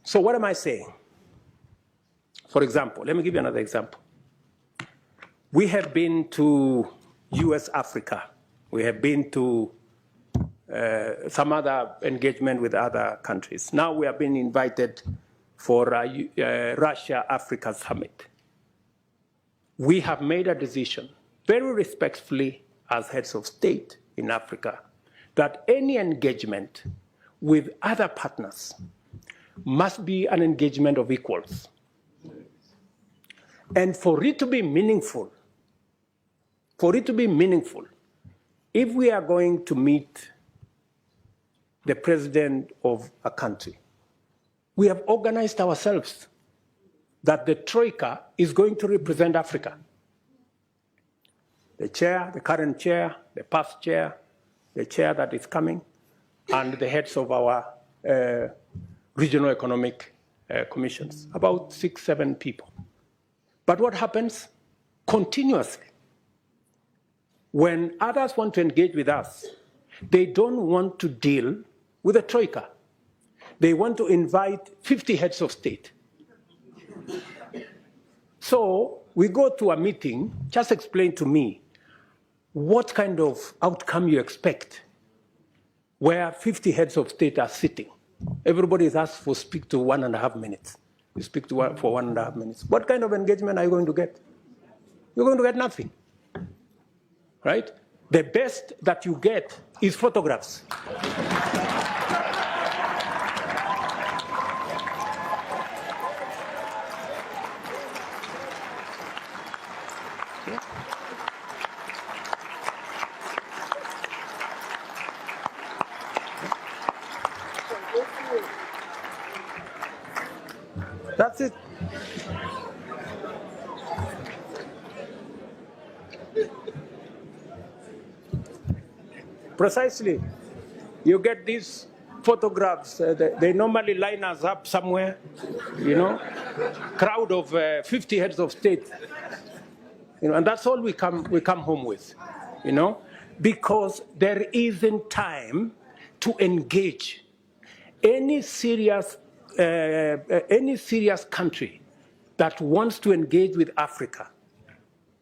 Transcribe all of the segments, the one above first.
So what am I saying? For example, let me give you another example. We have been to US Africa. We have been to some other engagement with other countries. Now we have been invited for Russia-Africa Summit. We have made a decision, very respectfully as heads of state in Africa, that any engagement with other partners must be an engagement of equals. And for it to be meaningful, if we are going to meet the president of a country, we have organized ourselves that the Troika is going to represent Africa. The chair, the current chair, the past chair, the chair that is coming, and the heads of our regional economic commissions, about 6, 7 people. But what happens continuously? When others want to engage with us, they don't want to deal with the Troika. They want to invite 50 heads of state. So we go to a meeting, just explain to me what kind of outcome you expect where 50 heads of state are sitting. Everybody is asked to speak to 1.5 minutes. You speak to one for 1.5 minutes. What kind of engagement are you going to get? You're going to get nothing, right? The best that you get is photographs. That's it. Precisely. You get these photographs, they normally line us up somewhere, you know, crowd of 50 heads of state. You know, and that's all we come home with, you know, because there isn't time to engage. Any serious country that wants to engage with Africa,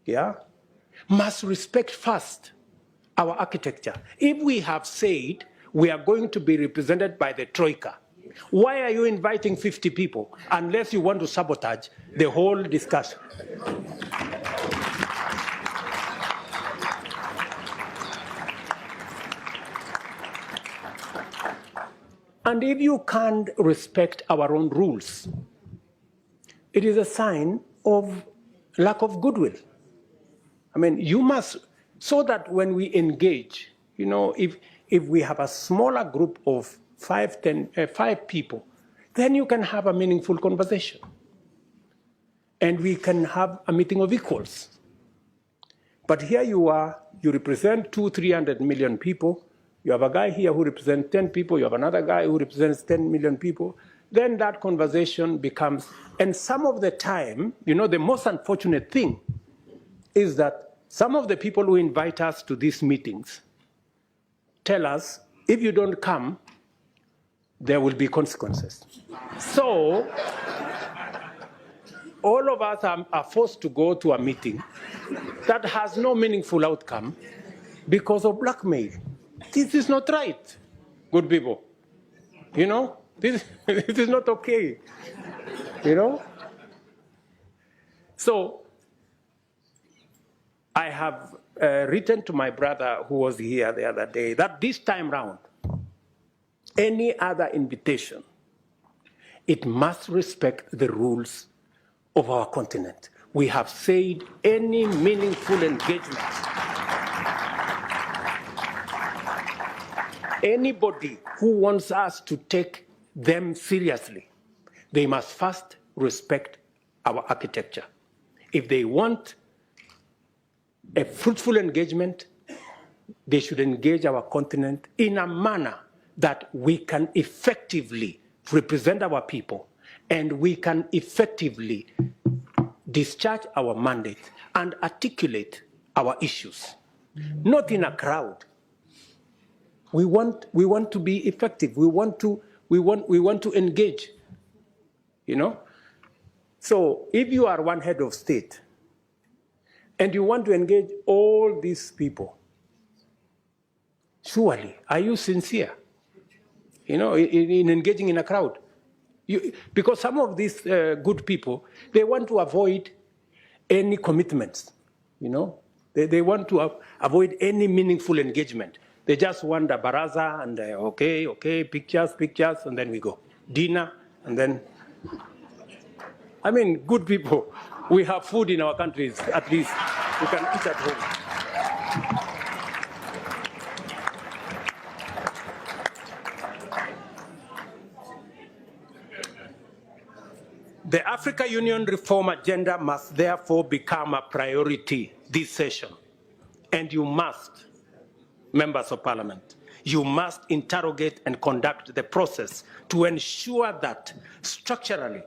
yeah, must respect first our architecture. If we have said we are going to be represented by the Troika, why are you inviting 50 people unless you want to sabotage the whole discussion? And if you can't respect our own rules, it is a sign of lack of goodwill. I mean, you must, so that when we engage, you know, if we have a smaller group of 5 people, then you can have a meaningful conversation. And we can have a meeting of equals. But here you are, you represent 200-300 million people. You have a guy here who represents 10 people. You have another guy who represents 10 million people. Then that conversation becomes, and some of the time, you know, the most unfortunate thing is that some of the people who invite us to these meetings tell us, if you don't come, there will be consequences. So all of us are forced to go to a meeting that has no meaningful outcome because of blackmail. This is not right, good people. You know, this is not okay, you know? So I have written to my brother who was here the other day that this time round, any other invitation, it must respect the rules of our continent. We have said any meaningful engagement, anybody who wants us to take them seriously, they must first respect our architecture. If they want a fruitful engagement, they should engage our continent in a manner that we can effectively represent our people and we can effectively discharge our mandate and articulate our issues, not in a crowd. We want to be effective. We want to engage. you know? So if you are one head of state and you want to engage all these people, surely, are you sincere, you know, in engaging in a crowd? Because some of these good people, they want to avoid any commitments, you know? They want to avoid any meaningful engagement. They just want a baraza and okay, pictures, and then we go. Dinner, and then, I mean, good people, we have food in our countries, at least. We can eat at home. The Africa Union reform agenda must therefore become a priority this session. And you must, members of parliament, you must interrogate and conduct the process to ensure that structurally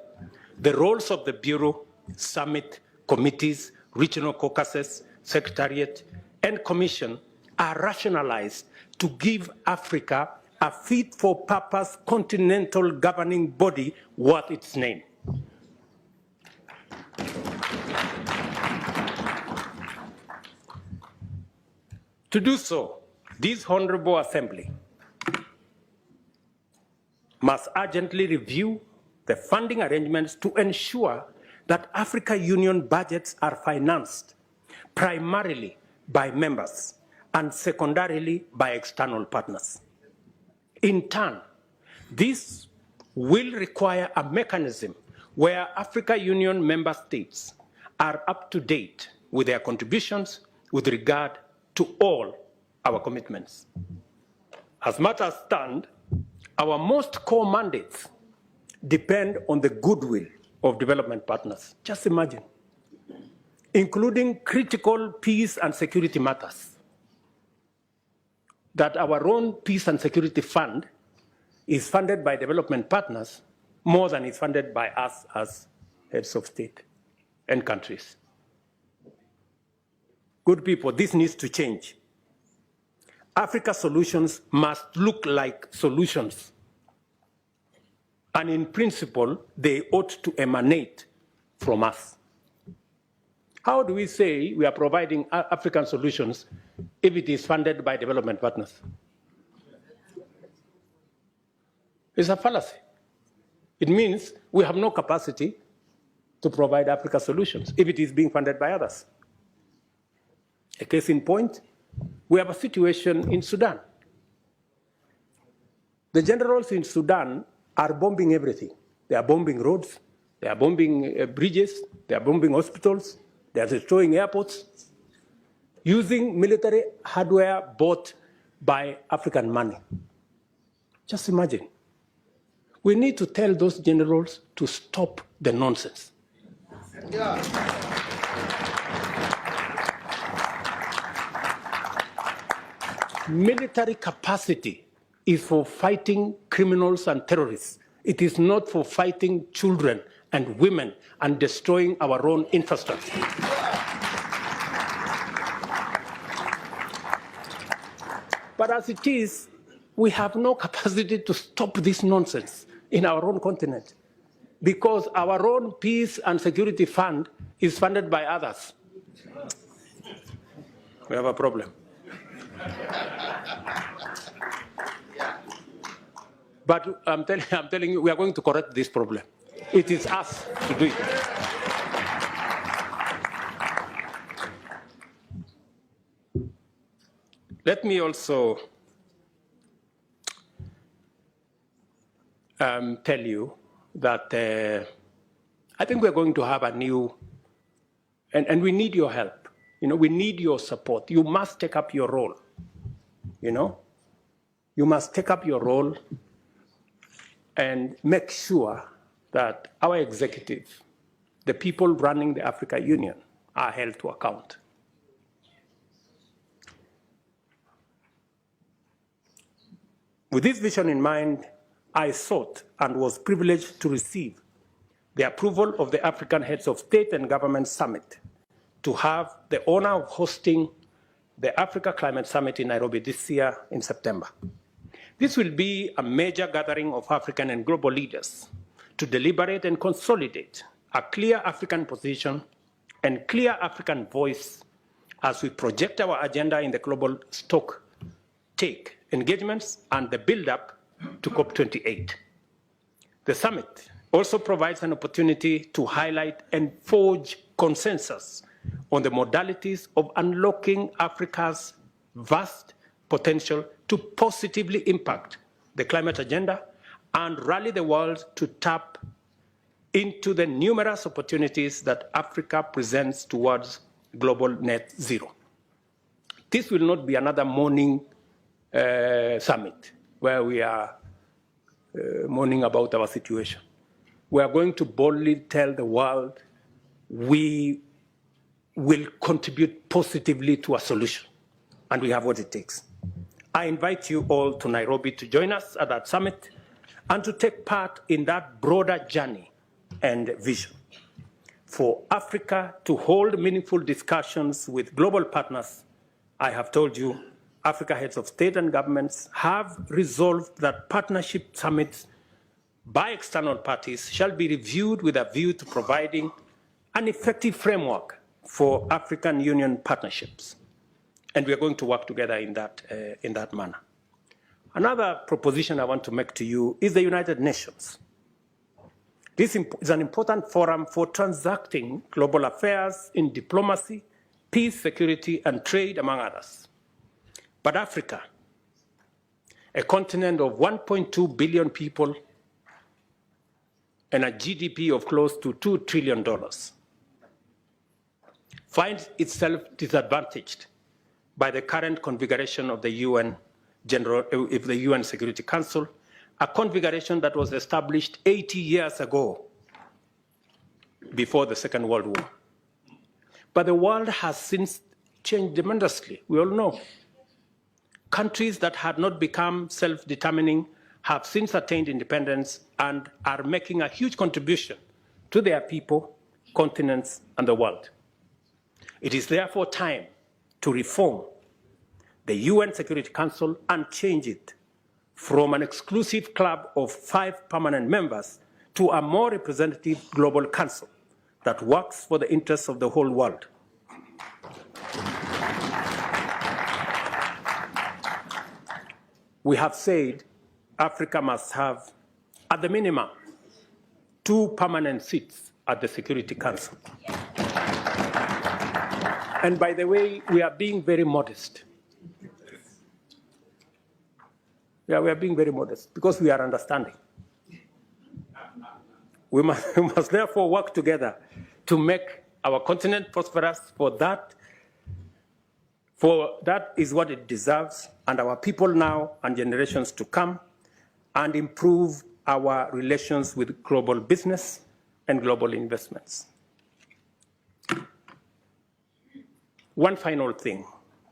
the roles of the Bureau, Summit, committees, regional caucuses, Secretariat, and Commission are rationalized to give Africa a fit-for-purpose continental governing body worth its name. To do so, this Honorable Assembly must urgently review the funding arrangements to ensure that Africa Union budgets are financed primarily by members and secondarily by external partners. In turn, this will require a mechanism where Africa Union member states are up to date with their contributions with regard to all our commitments. As matters stand, our most core mandates depend on the goodwill of development partners. Just imagine, including critical peace and security matters, that our own peace and security fund is funded by development partners more than is funded by us as heads of state and countries. Good people, this needs to change. Africa solutions must look like solutions. And in principle, they ought to emanate from us. How do we say we are providing African solutions if it is funded by development partners? It's a fallacy. It means we have no capacity to provide Africa solutions if it is being funded by others. A case in point, we have a situation in Sudan. The generals in Sudan are bombing everything. They are bombing roads, they are bombing bridges, they are bombing hospitals, they are destroying airports, using military hardware bought by African money. Just imagine. We need to tell those generals to stop the nonsense. Yeah. Military capacity is for fighting criminals and terrorists. It is not for fighting children and women and destroying our own infrastructure. But as it is, we have no capacity to stop this nonsense in our own continent because our own peace and security fund is funded by others. We have a problem. But I'm telling you, we are going to correct this problem. It is us to do it. Let me also tell you that I think we're going to have a new, and we need your help. You know, we need your support. You must take up your role. You know, you must take up your role and make sure that our executive, the people running the Africa Union, are held to account. With this vision in mind, I sought and was privileged to receive the approval of the African Heads of State and Government Summit to have the honor of hosting the Africa Climate Summit in Nairobi this year in September. This will be a major gathering of African and global leaders to deliberate and consolidate a clear African position and clear African voice as we project our agenda in the global stock take engagements and the build-up to COP28. The summit also provides an opportunity to highlight and forge consensus on the modalities of unlocking Africa's vast potential to positively impact the climate agenda and rally the world to tap into the numerous opportunities that Africa presents towards global net zero. This will not be another morning summit where we are mourning about our situation. We are going to boldly tell the world we will contribute positively to a solution, and we have what it takes. I invite you all to Nairobi to join us at that summit and to take part in that broader journey and vision for Africa to hold meaningful discussions with global partners. I have told you, Africa heads of state and governments have resolved that partnership summits by external parties shall be reviewed with a view to providing an effective framework for African Union partnerships. And we are going to work together in that manner. Another proposition I want to make to you is the United Nations. This is an important forum for transacting global affairs in diplomacy, peace, security, and trade, among others. But Africa, a continent of 1.2 billion people and a GDP of close to $2 trillion, finds itself disadvantaged by the current configuration of the UN Security Council, a configuration that was established 80 years ago, before the Second World War. But the world has since changed tremendously, we all know. Countries that had not become self-determining have since attained independence and are making a huge contribution to their people, continents, and the world. It is therefore time to reform the UN Security Council and change it from an exclusive club of 5 permanent members to a more representative global council that works for the interests of the whole world. We have said Africa must have, at the minimum, 2 permanent seats at the Security Council. And by the way, we are being very modest. Yeah, we are being very modest because we are understanding. We must therefore work together to make our continent prosperous, for that is what it deserves, and our people now and generations to come, and improve our relations with global business and global investments. One final thing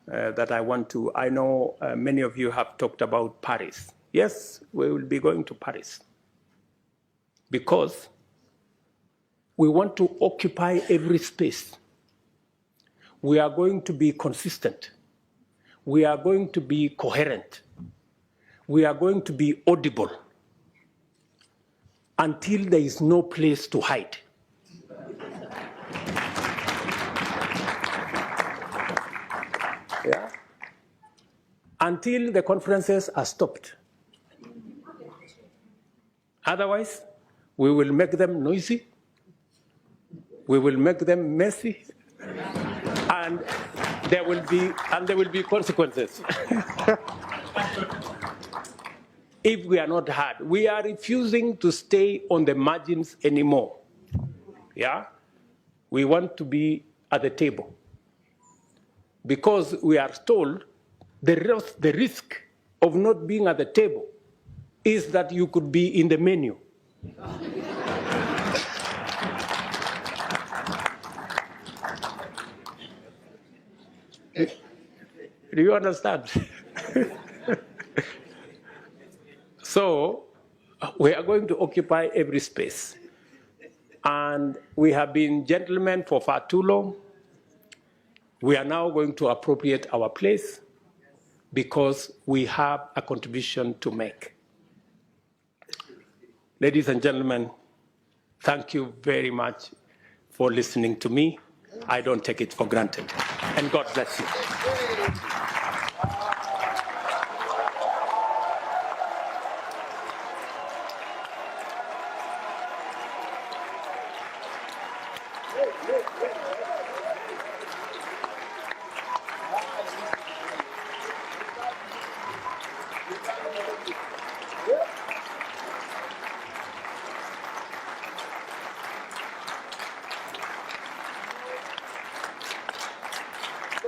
that I know many of you have talked about Paris. Yes, we will be going to Paris because we want to occupy every space. We are going to be consistent. We are going to be coherent. We are going to be audible until there is no place to hide. Yeah? Until the conferences are stopped. Otherwise, we will make them noisy, we will make them messy, and there will be consequences. If we are not heard, we are refusing to stay on the margins anymore. Yeah? We want to be at the table. Because we are told the risk of not being at the table is that you could be in the menu. Do you understand? So we are going to occupy every space. And we have been gentlemen for far too long. We are now going to appropriate our place because we have a contribution to make. Ladies and gentlemen, Thank you very much for listening to me. I don't take it for granted. And God bless you.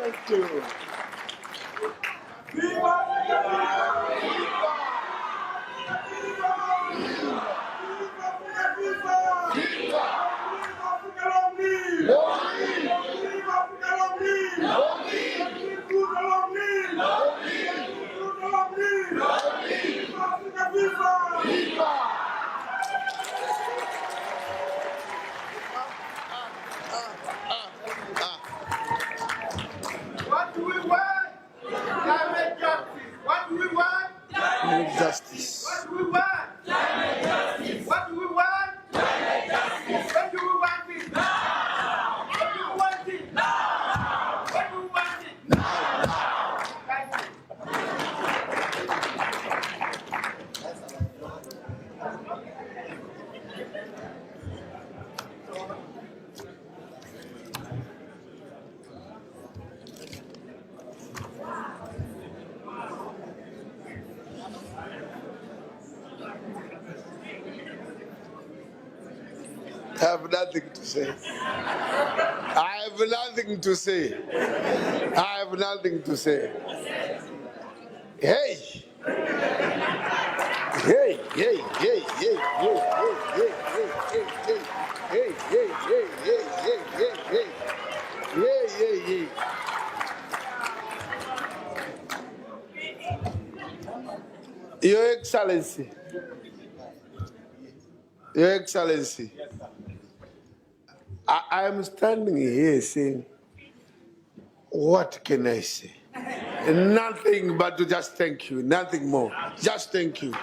Thank you. What do we want? Climate justice. What do we want? Justice. What do we want? Climate justice. What do we want? Climate justice. When do we want it? Now. When do we want it? Now. When do we want it? Now. Thank you. I have nothing to say. I have nothing to say. I have nothing to say. Hey! Hey, hey, hey, hey, hey, hey, hey, hey, hey, hey, hey, hey, hey, hey, hey, hey, hey, hey. Your Excellency. Your Excellency. I am standing here saying, what can I say? Nothing but to just thank you, nothing more. Just thank you.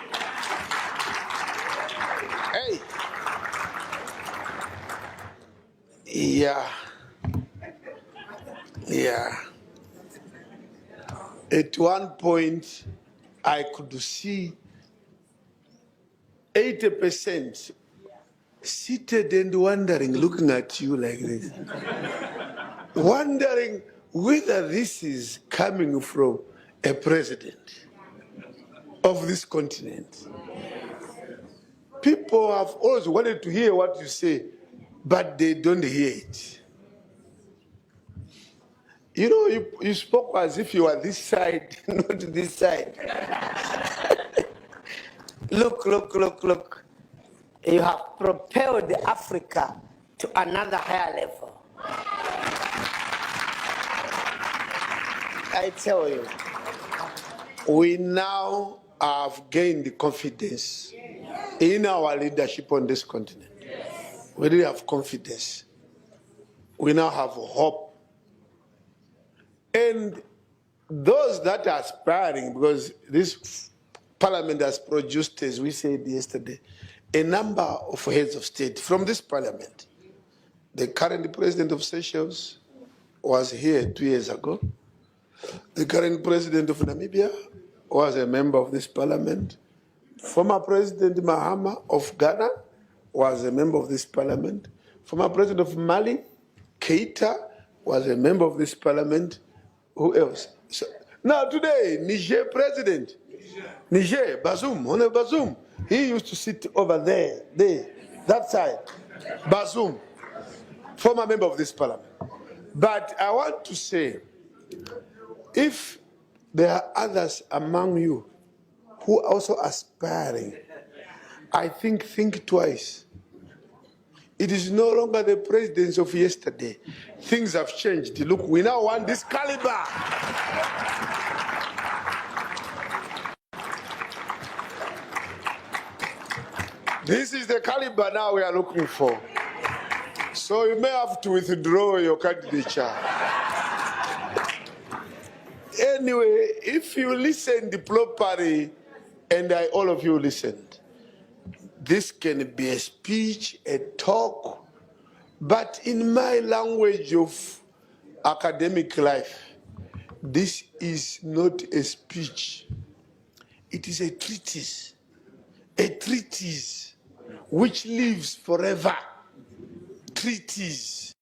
Hey. Yeah. Yeah. At one point, I could see 80% seated and wondering, looking at you like this. Wondering whether this is coming from a president of this continent. People have always wanted to hear what you say, but they don't hear it. You know, you spoke as if you were this side, not this side. Look. You have propelled Africa to another higher level. I tell you. We now have gained the confidence in our leadership on this continent. We really have confidence. We now have hope. And those that are aspiring, because this parliament has produced, as we said yesterday, a number of heads of state from this parliament. The current president of Seychelles was here 2 years ago. The current president of Namibia was a member of this parliament. Former President Mahama of Ghana was a member of this parliament. Former President of Mali, Keita, was a member of this parliament. Who else? So, now today, Niger president, Niger, Bazoum, Honorable Bazoum, he used to sit over there, that side. Bazoum, former member of this parliament. But I want to say, if there are others among you who are also aspiring, I think twice. It is no longer the presidents of yesterday. Things have changed. Look, we now want this caliber. This is the caliber now we are looking for. So you may have to withdraw your candidature. Anyway, if you listened properly, and all of you listened, this can be a speech, a talk, but in my language of academic life, this is not a speech. It is a treatise which lives forever. Treatise.